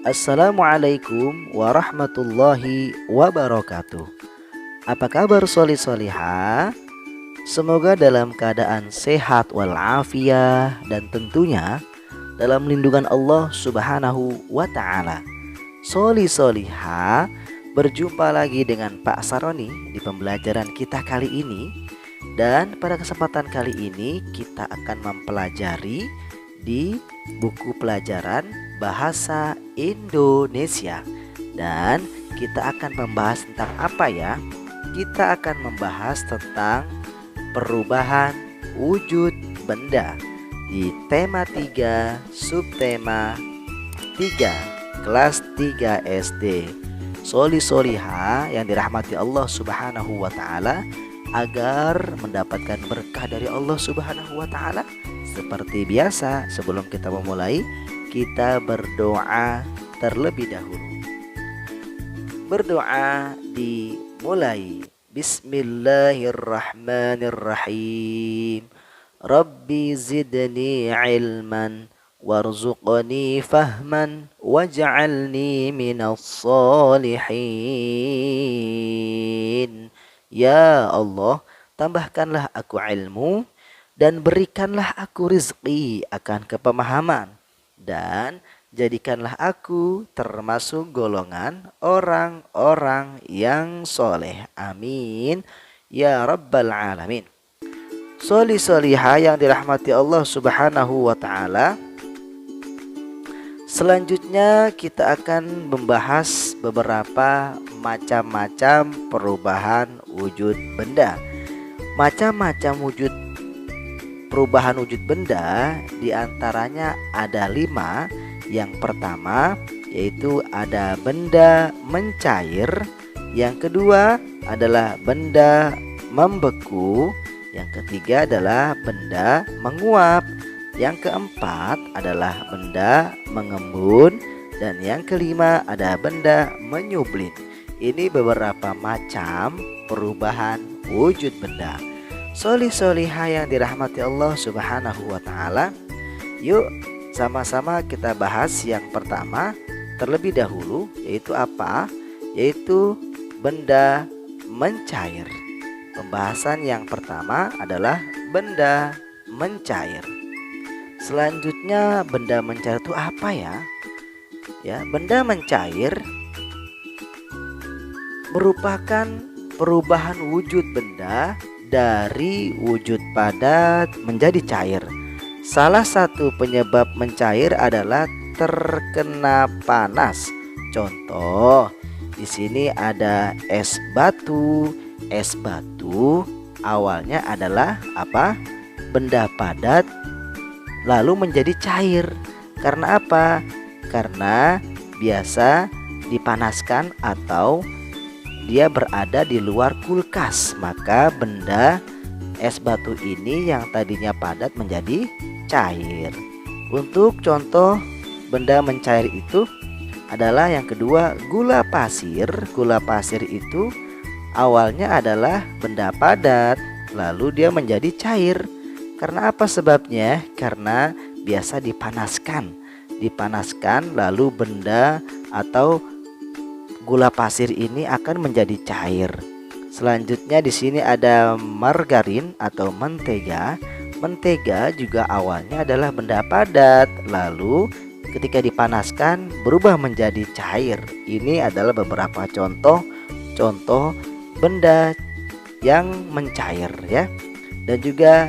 Assalamualaikum warahmatullahi wabarakatuh. Apa kabar solih-solihah? Semoga dalam keadaan sehat walafiat dan tentunya dalam lindungan Allah Subhanahu wa taala. Solih-solihah, berjumpa lagi dengan Pak Saroni di pembelajaran kita kali ini. Dan pada kesempatan kali ini kita akan mempelajari di buku pelajaran Bahasa Indonesia. Dan kita akan membahas tentang apa ya? Kita akan membahas tentang perubahan wujud benda di tema 3, subtema 3, kelas 3 SD. Solih-solihah yang dirahmati Allah Subhanahu wa taala, agar mendapatkan berkah dari Allah Subhanahu wa taala. Seperti biasa, sebelum kita memulai, kita berdoa terlebih dahulu. Berdoa dimulai. Bismillahirrahmanirrahim. Rabbi zidni ilman warzuqni fahman waj'alni minas salihin. Ya Allah, tambahkanlah aku ilmu dan berikanlah aku rizki akan kepemahaman, dan jadikanlah aku termasuk golongan orang-orang yang soleh. Amin ya rabbal alamin. Solih-solihah yang dirahmati Allah Subhanahu wa taala, selanjutnya kita akan membahas beberapa macam-macam perubahan wujud benda. Macam-macam perubahan wujud benda diantaranya ada 5. Yang pertama yaitu ada benda mencair. Yang kedua adalah benda membeku. Yang ketiga adalah benda menguap. Yang keempat adalah benda mengembun. Dan yang kelima ada benda menyublit. Ini beberapa macam perubahan wujud benda. Solih-solihah yang dirahmati Allah Subhanahu wa taala, yuk sama-sama kita bahas yang pertama terlebih dahulu, yaitu apa? Yaitu benda mencair. Pembahasan yang pertama adalah benda mencair. Selanjutnya, benda mencair itu apa ya? Benda mencair merupakan perubahan wujud benda dari wujud padat menjadi cair. Salah satu penyebab mencair adalah terkena panas. Contoh, di sini ada es batu. Es batu awalnya adalah apa? Benda padat lalu menjadi cair. Karena apa? Karena biasa dipanaskan atau dia berada di luar kulkas, maka benda es batu ini yang tadinya padat menjadi cair. Untuk contoh benda mencair itu adalah yang kedua, gula pasir. Gula pasir itu awalnya adalah benda padat, lalu dia menjadi cair. Karena apa sebabnya? Karena biasa dipanaskan lalu benda atau gula pasir ini akan menjadi cair. Selanjutnya di sini ada margarin atau mentega. Mentega juga awalnya adalah benda padat, lalu ketika dipanaskan berubah menjadi cair. Ini adalah beberapa contoh benda yang mencair ya. Dan juga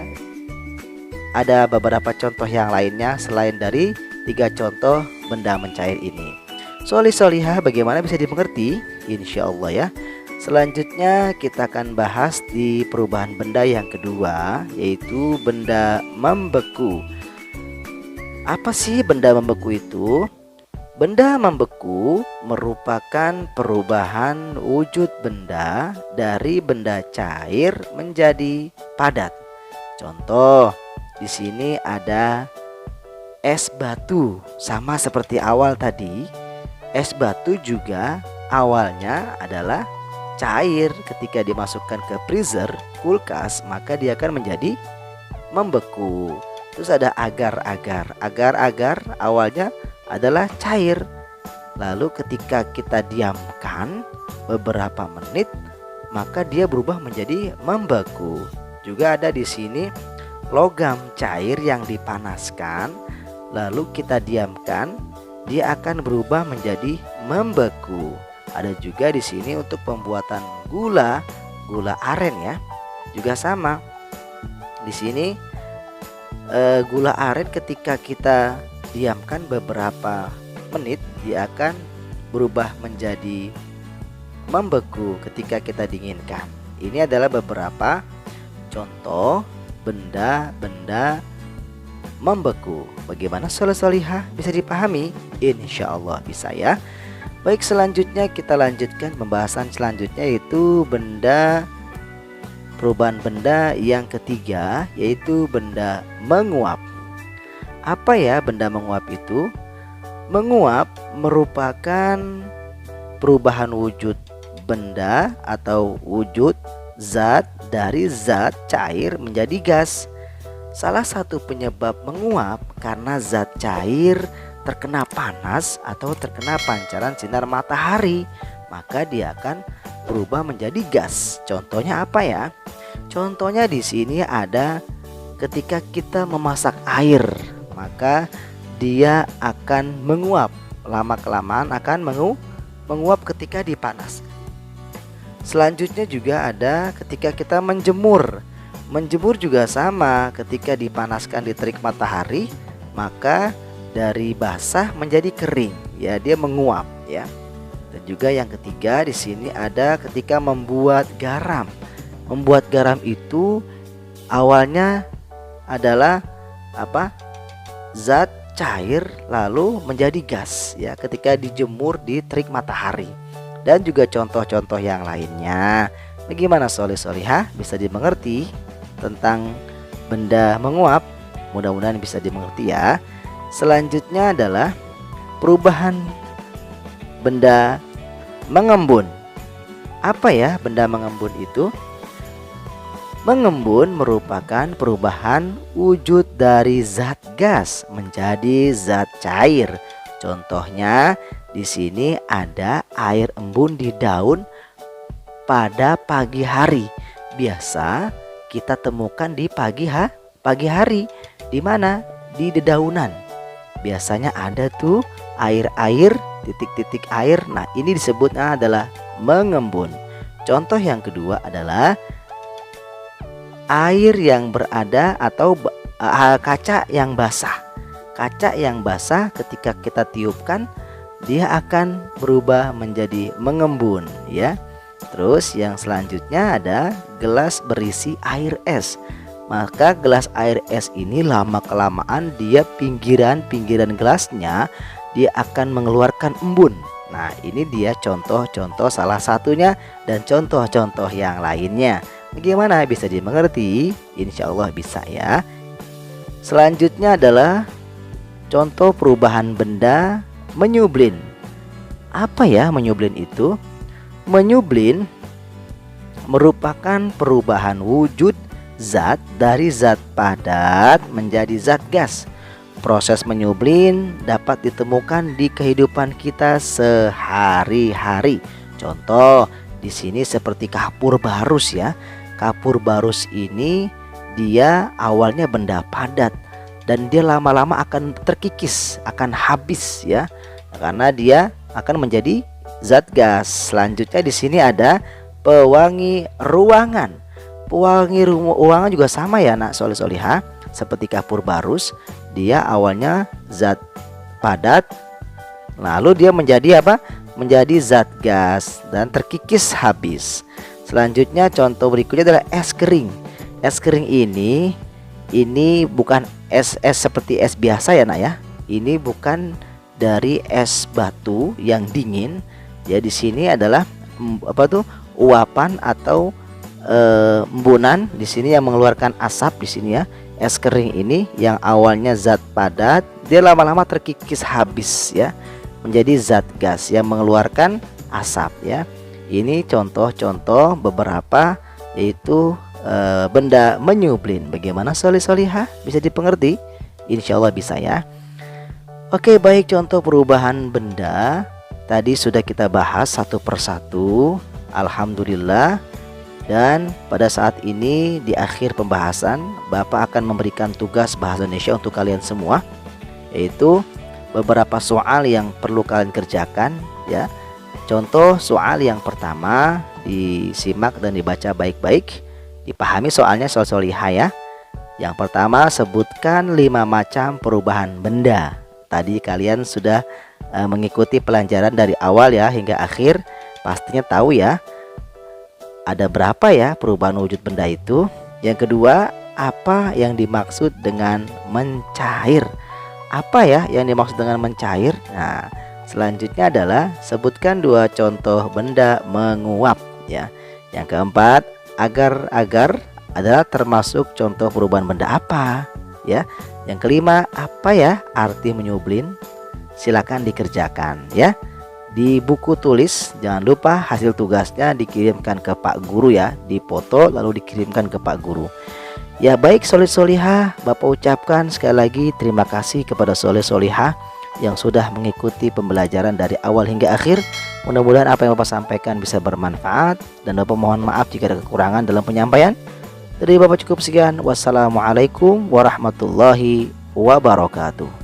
ada beberapa contoh yang lainnya selain dari 3 contoh benda mencair ini. Solih-solihah, bagaimana bisa dimengerti? Insya Allah ya. Selanjutnya kita akan bahas di perubahan benda yang kedua, yaitu benda membeku. Apa sih benda membeku itu? Benda membeku merupakan perubahan wujud benda dari benda cair menjadi padat. Contoh, di sini ada es batu. Sama seperti awal tadi, es batu juga awalnya adalah cair. Ketika dimasukkan ke freezer, kulkas, maka dia akan menjadi membeku. Terus ada agar-agar. Agar-agar awalnya adalah cair. Lalu ketika kita diamkan beberapa menit, maka dia berubah menjadi membeku. Juga ada di sini logam cair yang dipanaskan, lalu kita diamkan, dia akan berubah menjadi membeku. Ada juga di sini untuk pembuatan gula aren ya. Juga sama. Di sini gula aren ketika kita diamkan beberapa menit, dia akan berubah menjadi membeku ketika kita dinginkan. Ini adalah beberapa contoh benda-benda membeku. Bagaimana soleh-solihah, bisa dipahami? Insya Allah bisa ya. Baik, selanjutnya kita lanjutkan pembahasan selanjutnya, yaitu perubahan benda yang ketiga, yaitu benda menguap. Apa ya benda menguap itu? Menguap merupakan perubahan wujud benda atau wujud zat dari zat cair menjadi gas. Salah satu penyebab menguap karena zat cair terkena panas atau terkena pancaran sinar matahari, maka dia akan berubah menjadi gas. Contohnya apa ya? Contohnya di sini ada ketika kita memasak air, maka dia akan menguap. Lama kelamaan akan menguap ketika dipanas. Selanjutnya juga ada ketika kita menjemur. Menjemur juga sama, ketika dipanaskan di terik matahari, maka dari basah menjadi kering, ya dia menguap ya. Dan juga yang ketiga di sini ada ketika membuat garam. Membuat garam itu awalnya adalah apa? Zat cair lalu menjadi gas ya ketika dijemur di terik matahari. Dan juga contoh-contoh yang lainnya. Bagaimana soleh-solihah, bisa dimengerti tentang benda menguap? Mudah-mudahan bisa dimengerti ya. Selanjutnya adalah perubahan benda mengembun. Apa ya benda mengembun itu? Mengembun merupakan perubahan wujud dari zat gas menjadi zat cair. Contohnya di sini ada air embun di daun pada pagi hari. Biasa kita temukan di pagi hari. Di mana? Di dedaunan. Biasanya ada tuh air-air, titik-titik air. Nah, ini disebutnya adalah mengembun. Contoh yang kedua adalah air yang berada atau kaca yang basah. Kaca yang basah ketika kita tiupkan, dia akan berubah menjadi mengembun ya. Terus yang selanjutnya ada gelas berisi air es. Maka gelas air es ini lama kelamaan dia pinggiran gelasnya dia akan mengeluarkan embun. Nah, ini dia contoh-contoh salah satunya dan contoh-contoh yang lainnya. Bagaimana, bisa dimengerti? Insya Allah bisa ya. Selanjutnya adalah contoh perubahan benda menyublin. Apa ya menyublin itu? Menyublin merupakan perubahan wujud zat dari zat padat menjadi zat gas. Proses menyublin dapat ditemukan di kehidupan kita sehari-hari. Contoh di sini seperti kapur barus ya. Kapur barus ini dia awalnya benda padat dan dia lama-lama akan terkikis, akan habis ya. Karena dia akan menjadi zat gas. Selanjutnya di sini ada pewangi ruangan. Pewangi ruangan juga sama ya nak soleh-solihah. Seperti kapur barus, dia awalnya zat padat, lalu dia menjadi apa? Menjadi zat gas dan terkikis habis. Selanjutnya contoh berikutnya adalah es kering. Es kering ini bukan es seperti es biasa ya nak ya. Ini bukan dari es batu yang dingin. Ya di sini adalah uapan atau embunan di sini yang mengeluarkan asap di sini ya. Es kering ini yang awalnya zat padat, dia lama-lama terkikis habis ya menjadi zat gas yang mengeluarkan asap ya. Ini contoh-contoh beberapa yaitu benda menyublin. Bagaimana soleh-solihah, bisa dipengerti? Insya Allah bisa ya. Oke, baik, contoh perubahan benda tadi sudah kita bahas satu persatu. Alhamdulillah. Dan pada saat ini di akhir pembahasan, Bapak akan memberikan tugas bahasa Indonesia untuk kalian semua, yaitu beberapa soal yang perlu kalian kerjakan ya. Contoh soal yang pertama, disimak dan dibaca baik-baik, dipahami soalnya, soal solihah ya. Yang pertama, sebutkan 5 macam perubahan benda. Tadi kalian sudah mengikuti pelajaran dari awal ya hingga akhir, pastinya tahu ya ada berapa ya perubahan wujud benda itu. Yang kedua, apa yang dimaksud dengan mencair? Apa ya yang dimaksud dengan mencair? Nah, selanjutnya adalah sebutkan 2 contoh benda menguap ya. Yang keempat, agar-agar adalah termasuk contoh perubahan benda apa ya. Yang kelima, apa ya arti menyublin? Silakan dikerjakan ya. Di buku tulis jangan lupa hasil tugasnya dikirimkan ke Pak Guru ya, dipoto lalu dikirimkan ke Pak Guru. Ya baik soleh solihah, Bapak ucapkan sekali lagi terima kasih kepada soleh solihah yang sudah mengikuti pembelajaran dari awal hingga akhir. Mudah-mudahan apa yang Bapak sampaikan bisa bermanfaat, dan Bapak mohon maaf jika ada kekurangan dalam penyampaian. Dari Bapak cukup sekian. Wassalamualaikum warahmatullahi wabarakatuh.